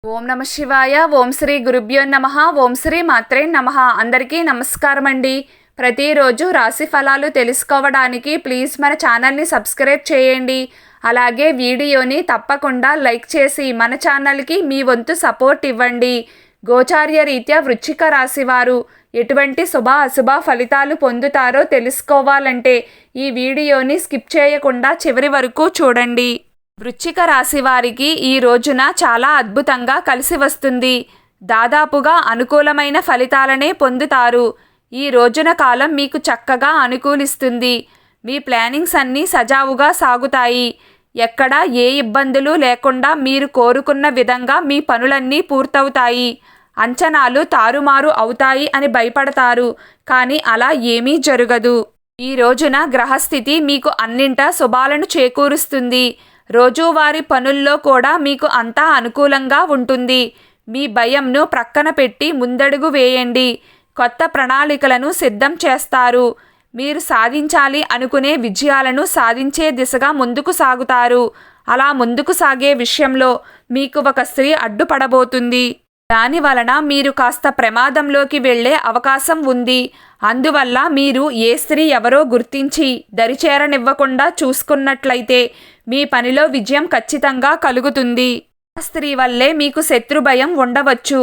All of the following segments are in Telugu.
ఓం నమ శివాయ. ఓం శ్రీ గురుభ్యో నమః. ఓం శ్రీ మాత్రే నమః. అందరికీ నమస్కారం అండి. ప్రతిరోజు రాశి ఫలాలు తెలుసుకోవడానికి ప్లీజ్ మన ఛానల్ని సబ్స్క్రైబ్ చేయండి. అలాగే వీడియోని తప్పకుండా లైక్ చేసి మన ఛానల్కి మీ వంతు సపోర్ట్ ఇవ్వండి. గోచార్య రీత్యా వృశ్చిక రాశి వారు ఎటువంటి శుభ అశుభ ఫలితాలు పొందుతారో తెలుసుకోవాలంటే ఈ వీడియోని స్కిప్ చేయకుండా చివరి వరకు చూడండి. వృశ్చిక రాశి వారికి ఈ రోజున చాలా అద్భుతంగా కలిసి వస్తుంది. దాదాపుగా అనుకూలమైన ఫలితాలనే పొందుతారు. ఈ రోజున కాలం మీకు చక్కగా అనుకూలిస్తుంది. మీ ప్లానింగ్స్ అన్నీ సజావుగా సాగుతాయి. ఎక్కడా ఏ ఇబ్బందులు లేకుండా మీరు కోరుకున్న విధంగా మీ పనులన్నీ పూర్తవుతాయి. అంచనాలు తారుమారు అవుతాయి అని భయపడతారు, కానీ అలా ఏమీ జరగదు. ఈ రోజున గ్రహస్థితి మీకు అన్నింటా శుభాలను చేకూరుస్తుంది. రోజువారీ పనుల్లో కూడా మీకు అంతా అనుకూలంగా ఉంటుంది. మీ భయంను ప్రక్కన పెట్టి ముందడుగు వేయండి. కొత్త ప్రణాళికలను సిద్ధం చేస్తారు. మీరు సాధించాలి అనుకునే విజయాలను సాధించే దిశగా ముందుకు సాగుతారు. అలా ముందుకు సాగే విషయంలో మీకు ఒక స్త్రీ అడ్డుపడబోతుంది. దాని వలన మీరు కాస్త ప్రమాదంలోకి వెళ్లే అవకాశం ఉంది. అందువల్ల మీరు ఏ స్త్రీ ఎవరో గుర్తించి దరిచేరనివ్వకుండా చూసుకున్నట్లయితే మీ పనిలో విజయం ఖచ్చితంగా కలుగుతుంది. ఆ స్త్రీ వల్లే మీకు శత్రు భయం ఉండవచ్చు.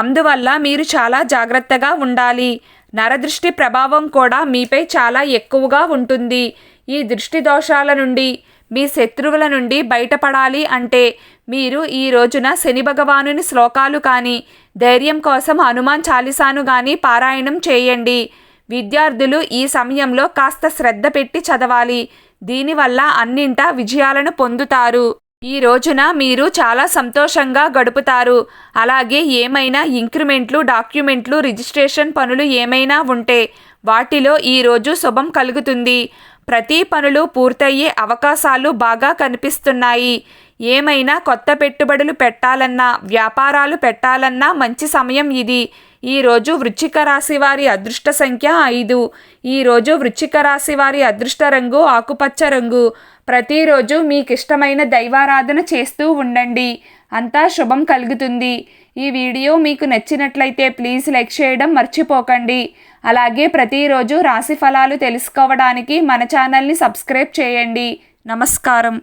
అందువల్ల మీరు చాలా జాగ్రత్తగా ఉండాలి. నరదృష్టి ప్రభావం కూడా మీపై చాలా ఎక్కువగా ఉంటుంది. ఈ దృష్టి దోషాల నుండి, మీ శత్రువుల నుండి బయటపడాలి అంటే మీరు ఈ రోజున శని భగవానుని శ్లోకాలు కానీ, ధైర్యం కోసం హనుమాన్ చాలీసాను కానీ పారాయణం చేయండి. విద్యార్థులు ఈ సమయంలో కాస్త శ్రద్ధ పెట్టి చదవాలి. దీనివల్ల అన్నింటా విజయాలను పొందుతారు. ఈ రోజున మీరు చాలా సంతోషంగా గడుపుతారు. అలాగే ఏమైనా ఇంక్రిమెంట్లు, డాక్యుమెంట్లు, రిజిస్ట్రేషన్ పనులు ఏమైనా ఉంటే వాటిలో ఈరోజు శుభం కలుగుతుంది. ప్రతి పనులు పూర్తయ్యే అవకాశాలు బాగా కనిపిస్తున్నాయి. ఏమైనా కొత్త పెట్టుబడులు పెట్టాలన్నా, వ్యాపారాలు పెట్టాలన్నా మంచి సమయం ఇది. ఈరోజు వృశ్చిక రాశి వారి అదృష్ట సంఖ్య 5. ఈరోజు వృశ్చిక రాశి వారి అదృష్ట రంగు ఆకుపచ్చ రంగు. ప్రతిరోజు మీకు ఇష్టమైన దైవారాధన చేస్తూ ఉండండి. అంతా శుభం కలుగుతుంది. ఈ వీడియో మీకు నచ్చినట్లయితే ప్లీజ్ లైక్ చేయడం మర్చిపోకండి. అలాగే ప్రతిరోజు రాశి ఫలాలు తెలుసుకోవడానికి మన ఛానల్ని సబ్స్క్రైబ్ చేయండి. నమస్కారం.